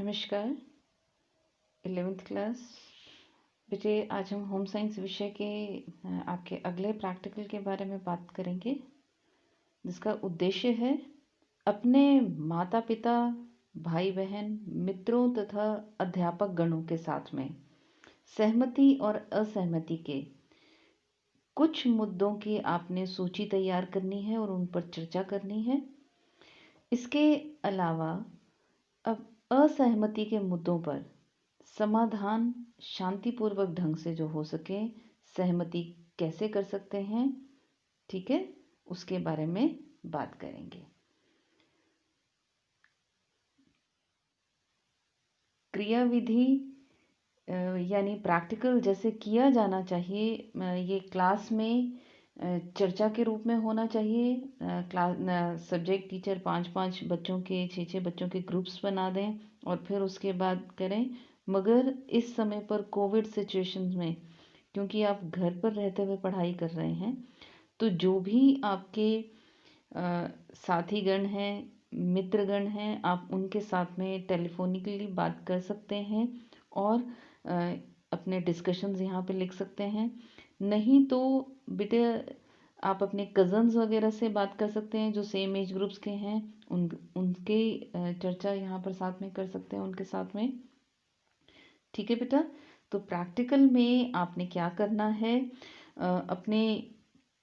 नमस्कार। 11th class बेटे, आज हम होम साइंस विषय के आपके अगले प्रैक्टिकल के बारे में बात करेंगे, जिसका उद्देश्य है अपने माता पिता, भाई बहन, मित्रों तथा अध्यापक गणों के साथ में सहमति और असहमति के कुछ मुद्दों की आपने सूची तैयार करनी है और उन पर चर्चा करनी है। इसके अलावा अब असहमति के मुद्दों पर समाधान शांतिपूर्वक ढंग से जो हो सके, सहमति कैसे कर सकते हैं, ठीक है, उसके बारे में बात करेंगे। क्रियाविधि यानी प्रैक्टिकल जैसे किया जाना चाहिए, ये क्लास में चर्चा के रूप में होना चाहिए। क्लास सब्जेक्ट टीचर 5-5 बच्चों के 6-6 बच्चों के ग्रुप्स बना दें और फिर उसके बाद करें। मगर इस समय पर कोविड सिचुएशन में, क्योंकि आप घर पर रहते हुए पढ़ाई कर रहे हैं, तो जो भी आपके साथीगण हैं, मित्रगण हैं, आप उनके साथ में टेलीफोनिकली बात कर सकते हैं और अपने डिस्कशंस यहाँ पे लिख सकते हैं। नहीं तो बेटे, आप अपने कज़न्स वगैरह से बात कर सकते हैं जो सेम एज ग्रुप्स के हैं, उनके चर्चा यहाँ पर साथ में कर सकते हैं उनके साथ में। ठीक है बेटा, तो प्रैक्टिकल में आपने क्या करना है, अपने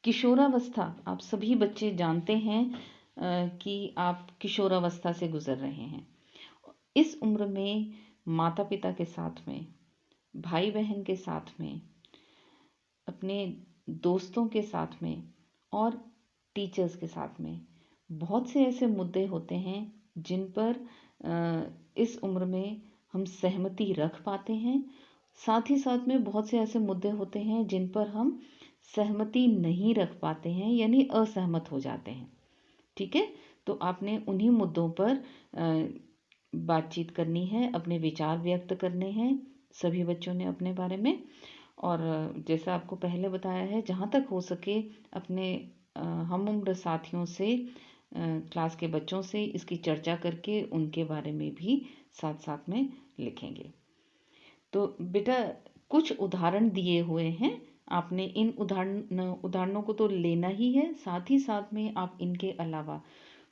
किशोरावस्था, आप सभी बच्चे जानते हैं कि आप किशोरावस्था से गुजर रहे हैं। इस उम्र में माता पिता के साथ में, भाई बहन के साथ में, अपने दोस्तों के साथ में और टीचर्स के साथ में बहुत से ऐसे मुद्दे होते हैं जिन पर इस उम्र में हम सहमति रख पाते हैं। साथ ही साथ में बहुत से ऐसे मुद्दे होते हैं जिन पर हम सहमति नहीं रख पाते हैं, यानी असहमत हो जाते हैं। ठीक है, तो आपने उन्हीं मुद्दों पर बातचीत करनी है, अपने विचार व्यक्त करने हैं सभी बच्चों ने अपने बारे में। और जैसा आपको पहले बताया है, जहाँ तक हो सके अपने हम उम्र साथियों से, क्लास के बच्चों से इसकी चर्चा करके उनके बारे में भी साथ साथ में लिखेंगे। तो बेटा, कुछ उदाहरण दिए हुए हैं, आपने इन उदाहरणों को तो लेना ही है। साथ ही साथ में आप इनके अलावा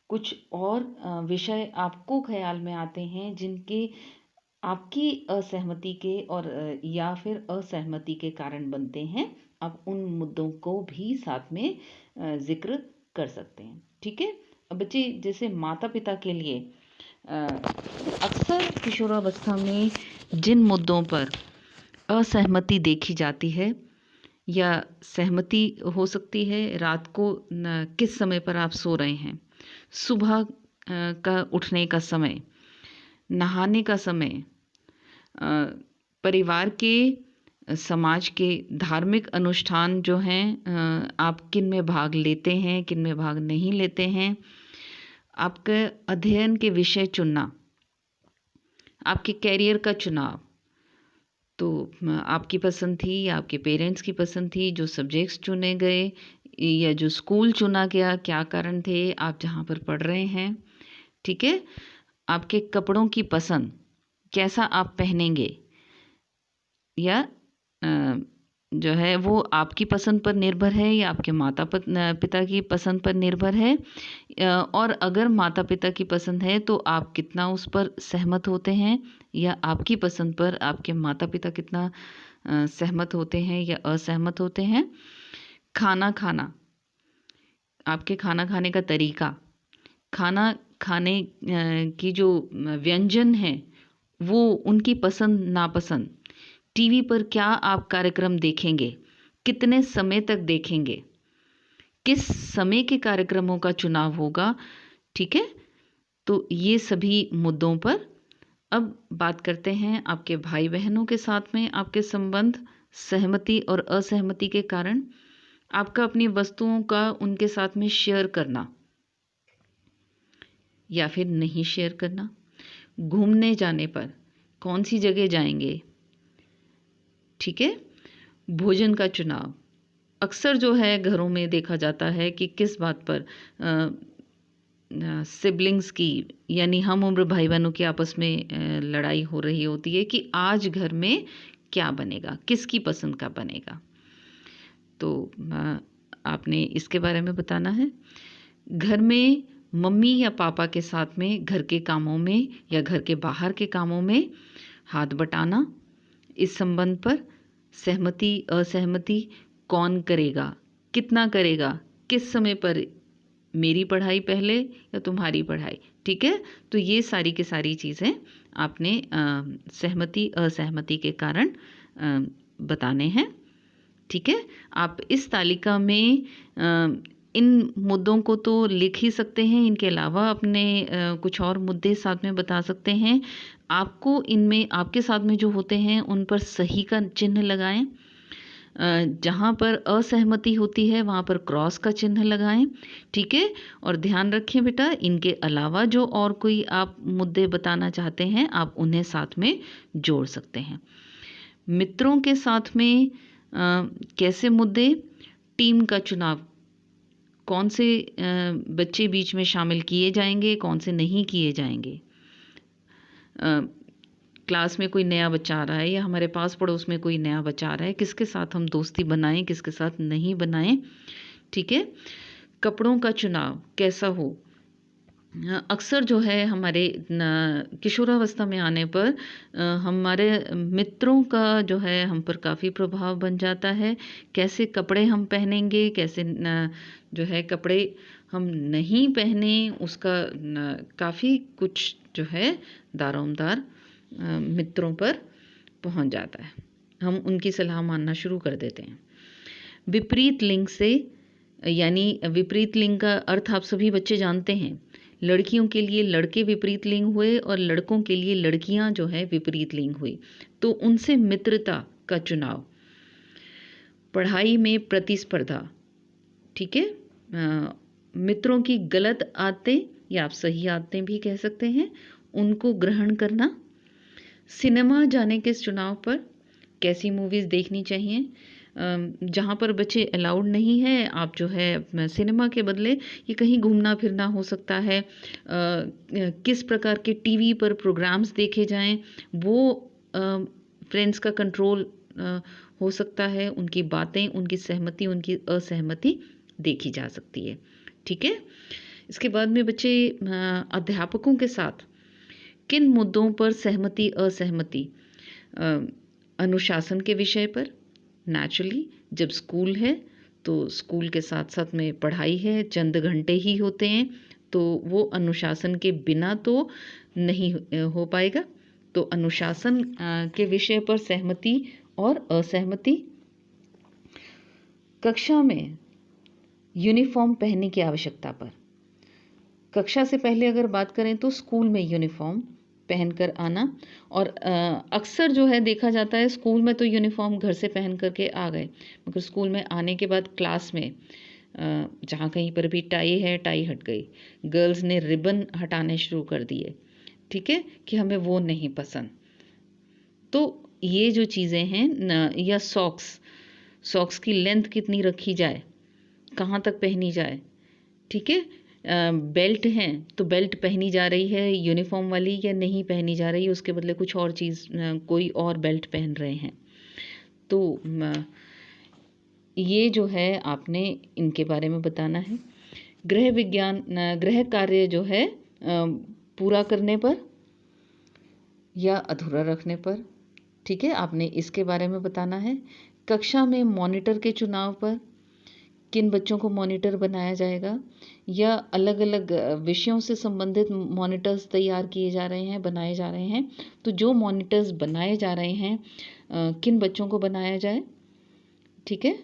कुछ और विषय आपको ख्याल में आते हैं जिनके आपकी असहमति के और या फिर असहमति के कारण बनते हैं, आप उन मुद्दों को भी साथ में जिक्र कर सकते हैं। ठीक है, अब बच्चे, जैसे माता पिता के लिए अक्सर किशोरावस्था में जिन मुद्दों पर असहमति देखी जाती है या सहमति हो सकती है, रात को किस समय पर आप सो रहे हैं, सुबह का उठने का समय, नहाने का समय, परिवार के, समाज के धार्मिक अनुष्ठान जो हैं, आप किन में भाग लेते हैं, किन में भाग नहीं लेते हैं, आपके अध्ययन के विषय चुनना, आपके कैरियर का चुनाव, तो आपकी पसंद थी या आपके पेरेंट्स की पसंद थी, जो सब्जेक्ट्स चुने गए या जो स्कूल चुना गया, क्या कारण थे आप जहाँ पर पढ़ रहे हैं। ठीक है, आपके कपड़ों की पसंद, कैसा आप पहनेंगे, या जो है वो आपकी पसंद पर निर्भर है या आपके माता पिता की पसंद पर निर्भर है। और अगर माता पिता की पसंद है तो आप कितना उस पर सहमत होते हैं, या आपकी पसंद पर आपके माता पिता कितना सहमत होते हैं या असहमत होते हैं। खाना खाना, आपके खाना खाने का तरीका, खाना खाने की जो व्यंजन है वो उनकी पसंद नापसंद, टीवी पर क्या आप कार्यक्रम देखेंगे, कितने समय तक देखेंगे, किस समय के कार्यक्रमों का चुनाव होगा। ठीक है, तो ये सभी मुद्दों पर अब बात करते हैं। आपके भाई बहनों के साथ में आपके संबंध, सहमति और असहमति के कारण आपका अपनी वस्तुओं का उनके साथ में शेयर करना या फिर नहीं शेयर करना, घूमने जाने पर कौन सी जगह जाएंगे। ठीक है, भोजन का चुनाव, अक्सर जो है घरों में देखा जाता है कि किस बात पर सिबलिंग्स की यानी हम उम्र भाई बहनों की आपस में लड़ाई हो रही होती है कि आज घर में क्या बनेगा, किसकी पसंद का बनेगा। तो आपने इसके बारे में बताना है। घर में मम्मी या पापा के साथ में घर के कामों में या घर के बाहर के कामों में हाथ बटाना, इस संबंध पर सहमति असहमति, कौन करेगा, कितना करेगा, किस समय पर, मेरी पढ़ाई पहले या तुम्हारी पढ़ाई। ठीक है, तो ये सारी की सारी चीज़ें आपने सहमति असहमति के कारण बताने हैं। ठीक है, आप इस तालिका में इन मुद्दों को तो लिख ही सकते हैं, इनके अलावा अपने कुछ और मुद्दे साथ में बता सकते हैं। आपको इनमें आपके साथ में जो होते हैं उन पर सही का चिन्ह लगाएं। जहाँ पर असहमति होती है वहाँ पर क्रॉस का चिन्ह लगाएं। ठीक है, और ध्यान रखें बेटा, इनके अलावा जो और कोई आप मुद्दे बताना चाहते हैं आप उन्हें साथ में जोड़ सकते हैं। मित्रों के साथ में कैसे मुद्दे, टीम का चुनाव, कौन से बच्चे बीच में शामिल किए जाएंगे, कौन से नहीं किए जाएंगे। क्लास में कोई नया बच्चा आ रहा है या हमारे पास पड़ोस में कोई नया बच्चा आ रहा है, किसके साथ हम दोस्ती बनाएं, किसके साथ नहीं बनाएं। ठीक है, कपड़ों का चुनाव कैसा हो। अक्सर जो है हमारे किशोरावस्था में आने पर हमारे मित्रों का जो है हम पर काफ़ी प्रभाव बन जाता है। कैसे कपड़े हम पहनेंगे, कैसे जो है कपड़े हम नहीं पहने, उसका काफ़ी कुछ जो है दारोमदार मित्रों पर पहुंच जाता है। हम उनकी सलाह मानना शुरू कर देते हैं। विपरीत लिंग से, यानी विपरीत लिंग का अर्थ आप सभी बच्चे जानते हैं। लड़कियों के लिए लड़के विपरीत लिंग हुए और लड़कों के लिए लड़कियां जो है विपरीत लिंग हुई, तो उनसे मित्रता का चुनाव। पढ़ाई में प्रतिस्पर्धा। ठीक है, मित्रों की गलत आदतें या आप सही आदतें भी कह सकते हैं, उनको ग्रहण करना। सिनेमा जाने के चुनाव पर, कैसी मूवीज़ देखनी चाहिए। जहाँ पर बच्चे अलाउड नहीं है, आप जो है सिनेमा के बदले ये कहीं घूमना फिरना हो सकता है। किस प्रकार के टीवी पर प्रोग्राम्स देखे जाएं, वो फ्रेंड्स का कंट्रोल हो सकता है। उनकी बातें, उनकी सहमति, उनकी असहमति देखी जा सकती है। ठीक है, इसके बाद में बच्चे अध्यापकों के साथ किन मुद्दों पर सहमति असहमति। अनुशासन के विषय पर, नेचुरली जब स्कूल है तो स्कूल के साथ साथ में पढ़ाई है, चंद घंटे ही होते हैं, तो वो अनुशासन के बिना तो नहीं हो पाएगा। तो अनुशासन के विषय पर सहमति और असहमति। कक्षा में यूनिफॉर्म पहनने की आवश्यकता पर, कक्षा से पहले अगर बात करें तो स्कूल में यूनिफॉर्म पहनकर आना। और अक्सर जो है देखा जाता है स्कूल में तो यूनिफॉर्म घर से पहन करके आ गए, मगर स्कूल में आने के बाद क्लास में जहाँ कहीं पर भी टाई है, टाई हट गई। गर्ल्स ने रिबन हटाने शुरू कर दिए। ठीक है, कि हमें वो नहीं पसंद। तो ये जो चीज़ें हैं या सॉक्स की लेंथ कितनी रखी जाए, कहाँ तक पहनी जाए। ठीक है, बेल्ट हैं तो बेल्ट पहनी जा रही है यूनिफॉर्म वाली या नहीं पहनी जा रही है, उसके बदले कुछ और चीज़ कोई और बेल्ट पहन रहे हैं। तो ये जो है आपने इनके बारे में बताना है। गृह कार्य जो है पूरा करने पर या अधूरा रखने पर। ठीक है, आपने इसके बारे में बताना है। कक्षा में मॉनिटर के चुनाव पर, किन बच्चों को मॉनिटर बनाया जाएगा, या अलग अलग विषयों से संबंधित मॉनिटर्स तैयार किए जा रहे हैं, बनाए जा रहे हैं। तो जो मॉनिटर्स बनाए जा रहे हैं किन बच्चों को बनाया जाए। ठीक है,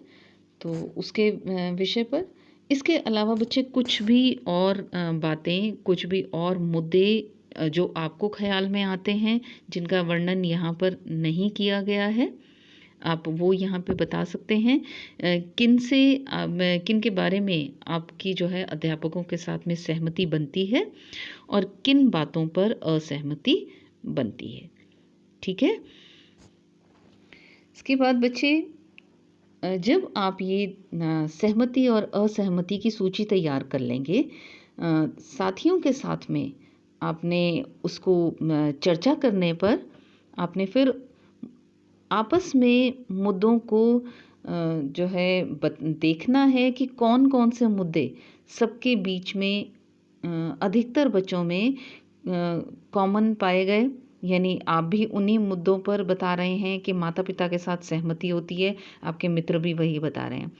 तो उसके विषय पर। इसके अलावा बच्चे कुछ भी और बातें, कुछ भी और मुद्दे जो आपको ख्याल में आते हैं जिनका वर्णन यहाँ पर नहीं किया गया है, आप वो यहाँ पे बता सकते हैं। किन के बारे में आपकी जो है अध्यापकों के साथ में सहमति बनती है और किन बातों पर असहमति बनती है। ठीक है, इसके बाद बच्चे जब आप ये सहमति और असहमति की सूची तैयार कर लेंगे साथियों के साथ में आपने उसको चर्चा करने पर आपने फिर आपस में मुद्दों को जो है देखना है कि कौन कौन से मुद्दे सबके बीच में अधिकतर बच्चों में कॉमन पाए गए, यानी आप भी उन्हीं मुद्दों पर बता रहे हैं कि माता पिता के साथ सहमति होती है, आपके मित्र भी वही बता रहे हैं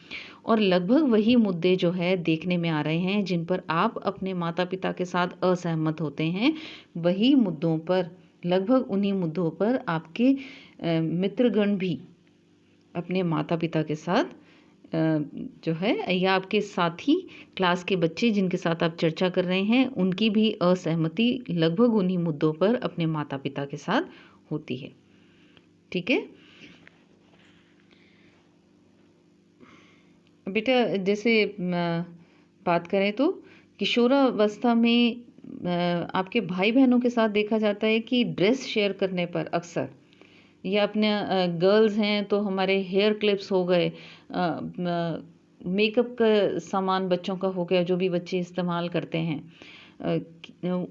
और लगभग वही मुद्दे जो है देखने में आ रहे हैं जिन पर आप अपने माता पिता के साथ असहमत होते हैं। वही मुद्दों पर, लगभग उन्हीं मुद्दों पर आपके मित्रगण भी अपने माता पिता के साथ जो है, या आपके साथी क्लास के बच्चे जिनके साथ आप चर्चा कर रहे हैं उनकी भी असहमति लगभग उन्हीं मुद्दों पर अपने माता पिता के साथ होती है। ठीक है बेटा, जैसे बात करें तो किशोरावस्था में आपके भाई बहनों के साथ देखा जाता है कि ड्रेस शेयर करने पर अक्सर, या अपने गर्ल्स हैं तो हमारे हेयर क्लिप्स हो गए, मेकअप का सामान बच्चों का हो गया जो भी बच्चे इस्तेमाल करते हैं,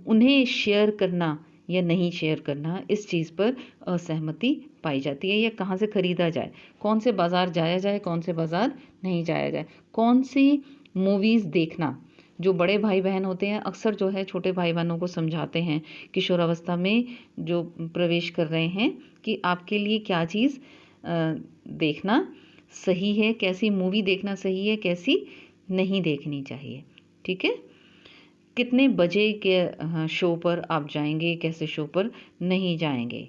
उन्हें शेयर करना या नहीं शेयर करना, इस चीज़ पर असहमति पाई जाती है। या कहाँ से ख़रीदा जाए, कौन से बाज़ार जाया जाए, कौन से बाज़ार नहीं जाया जाए, कौन सी मूवीज़ देखना। जो बड़े भाई बहन होते हैं अक्सर जो है छोटे भाई बहनों को समझाते हैं किशोरावस्था में जो प्रवेश कर रहे हैं कि आपके लिए क्या चीज़ देखना सही है, कैसी मूवी देखना सही है, कैसी नहीं देखनी चाहिए। ठीक है, कितने बजे के शो पर आप जाएंगे, कैसे शो पर नहीं जाएंगे।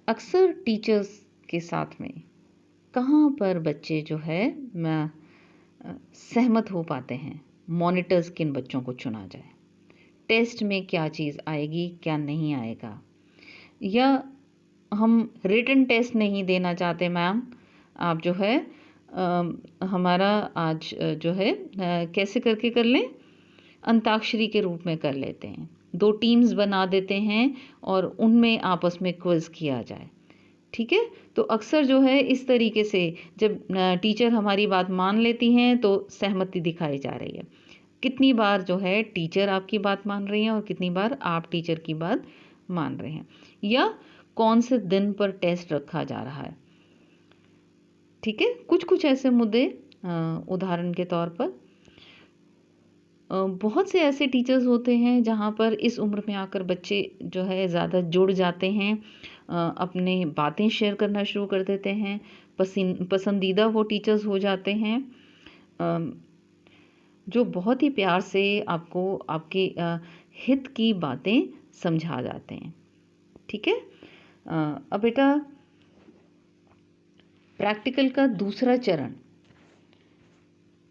अक्सर टीचर्स के साथ में कहाँ पर बच्चे जो है सहमत हो पाते हैं, मॉनिटर्स किन बच्चों को चुना जाए, टेस्ट में क्या चीज़ आएगी क्या नहीं आएगा, या हम रिटन टेस्ट नहीं देना चाहते मैम, आप जो है हमारा आज जो है कैसे करके कर लें, अंताक्षरी के रूप में कर लेते हैं, 2 टीम्स बना देते हैं और उनमें आपस में क्विज किया जाए। ठीक है, तो अक्सर जो है इस तरीके से जब टीचर हमारी बात मान लेती हैं तो सहमति दिखाई जा रही है। कितनी बार जो है टीचर आपकी बात मान रही हैं और कितनी बार आप टीचर की बात मान रहे हैं, या कौन से दिन पर टेस्ट रखा जा रहा है। ठीक है, कुछ कुछ ऐसे मुद्दे, उदाहरण के तौर पर बहुत से ऐसे टीचर्स होते हैं जहाँ पर इस उम्र में आकर बच्चे जो है ज़्यादा जुड़ जाते हैं, अपने बातें शेयर करना शुरू कर देते हैं, पसंदीदा वो टीचर्स हो जाते हैं जो बहुत ही प्यार से आपको आपके हित की बातें समझा जाते हैं। ठीक है, अब बेटा प्रैक्टिकल का दूसरा चरण,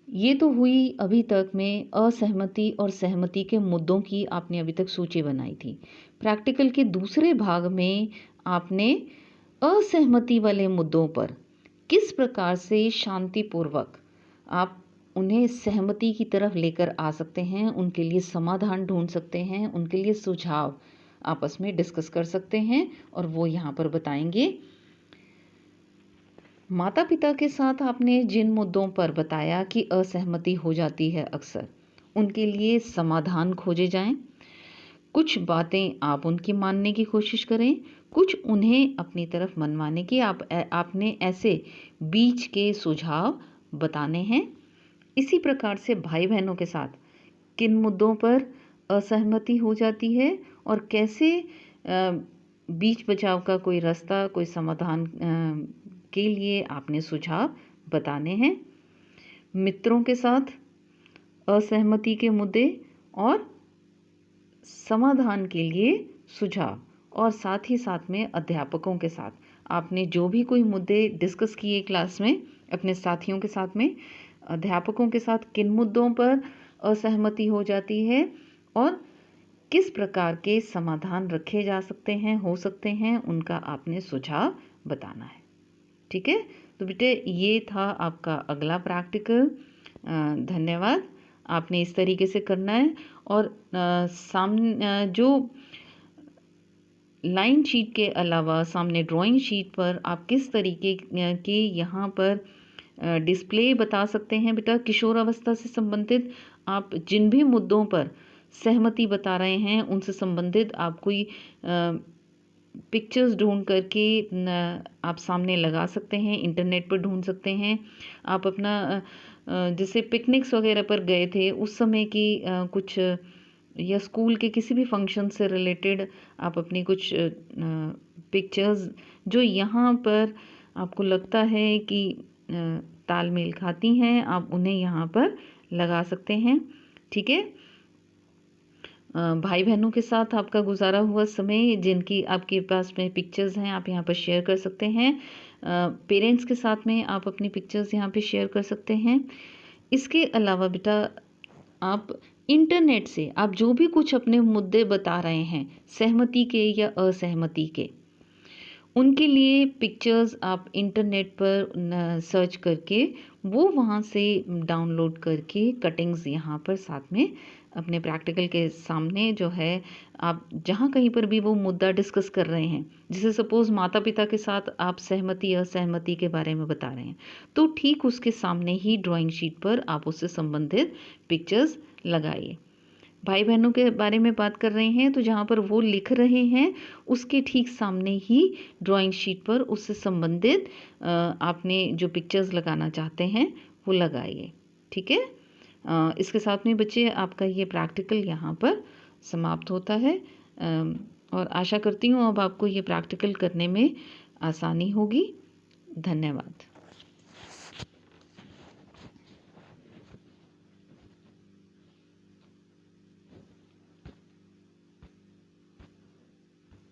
ये तो हुई अभी तक में असहमति और सहमति के मुद्दों की आपने अभी तक सूची बनाई थी। प्रैक्टिकल के दूसरे भाग में आपने असहमति वाले मुद्दों पर किस प्रकार से शांतिपूर्वक आप उन्हें सहमति की तरफ लेकर आ सकते हैं, उनके लिए समाधान ढूंढ सकते हैं, उनके लिए सुझाव आपस में डिस्कस कर सकते हैं और वो यहाँ पर बताएंगे। माता पिता के साथ आपने जिन मुद्दों पर बताया कि असहमति हो जाती है अक्सर, उनके लिए समाधान खोजे जाएं। कुछ बातें आप उनकी मानने की कोशिश करें, कुछ उन्हें अपनी तरफ मनवाने की आपने ऐसे बीच के सुझाव बताने हैं। इसी प्रकार से भाई बहनों के साथ किन मुद्दों पर असहमति हो जाती है और कैसे बीच बचाव का कोई रास्ता, कोई समाधान के लिए आपने सुझाव बताने हैं। मित्रों के साथ असहमति के मुद्दे और समाधान के लिए सुझाव, और साथ ही साथ में अध्यापकों के साथ आपने जो भी कोई मुद्दे डिस्कस किए क्लास में अपने साथियों के साथ में, अध्यापकों के साथ किन मुद्दों पर असहमति हो जाती है और किस प्रकार के समाधान रखे जा सकते हैं, हो सकते हैं, उनका आपने सुझाव बताना है। ठीक है, तो बेटे ये था आपका अगला प्रैक्टिकल। धन्यवाद। आपने इस तरीके से करना है और सामने जो लाइन शीट के अलावा सामने ड्राइंग शीट पर आप किस तरीके के यहाँ पर डिस्प्ले बता सकते हैं बेटा। किशोरावस्था से संबंधित आप जिन भी मुद्दों पर सहमति बता रहे हैं उनसे संबंधित आप कोई पिक्चर्स ढूंढ करके आप सामने लगा सकते हैं, इंटरनेट पर ढूंढ सकते हैं। आप अपना जैसे पिकनिक्स वगैरह पर गए थे उस समय की कुछ या स्कूल के किसी भी फंक्शन से रिलेटेड आप अपनी कुछ पिक्चर्स जो यहाँ पर आपको लगता है कि तालमेल खाती हैं, आप उन्हें यहाँ पर लगा सकते हैं। ठीक है। भाई बहनों के साथ आपका गुजारा हुआ समय जिनकी आपके पास में पिक्चर्स हैं आप यहाँ पर शेयर कर सकते हैं। पेरेंट्स के साथ में आप अपनी पिक्चर्स यहाँ पे शेयर कर सकते हैं। इसके अलावा बेटा आप इंटरनेट से आप जो भी कुछ अपने मुद्दे बता रहे हैं सहमति के या असहमति के, उनके लिए पिक्चर्स आप इंटरनेट पर सर्च करके वो वहाँ से डाउनलोड करके कटिंग्स यहाँ पर साथ में अपने प्रैक्टिकल के सामने जो है आप जहाँ कहीं पर भी वो मुद्दा डिस्कस कर रहे हैं, जैसे सपोज़ माता पिता के साथ आप सहमति असहमति के बारे में बता रहे हैं, तो ठीक उसके सामने ही ड्राइंग शीट पर आप उससे संबंधित पिक्चर्स लगाइए। भाई बहनों के बारे में बात कर रहे हैं तो जहाँ पर वो लिख रहे हैं उसके ठीक सामने ही ड्राइंग शीट पर उससे संबंधित आपने जो पिक्चर्स लगाना चाहते हैं वो लगाइए। ठीक है। इसके साथ में बच्चे आपका ये प्रैक्टिकल यहाँ पर समाप्त होता है और आशा करती हूँ अब आपको ये प्रैक्टिकल करने में आसानी होगी। धन्यवाद।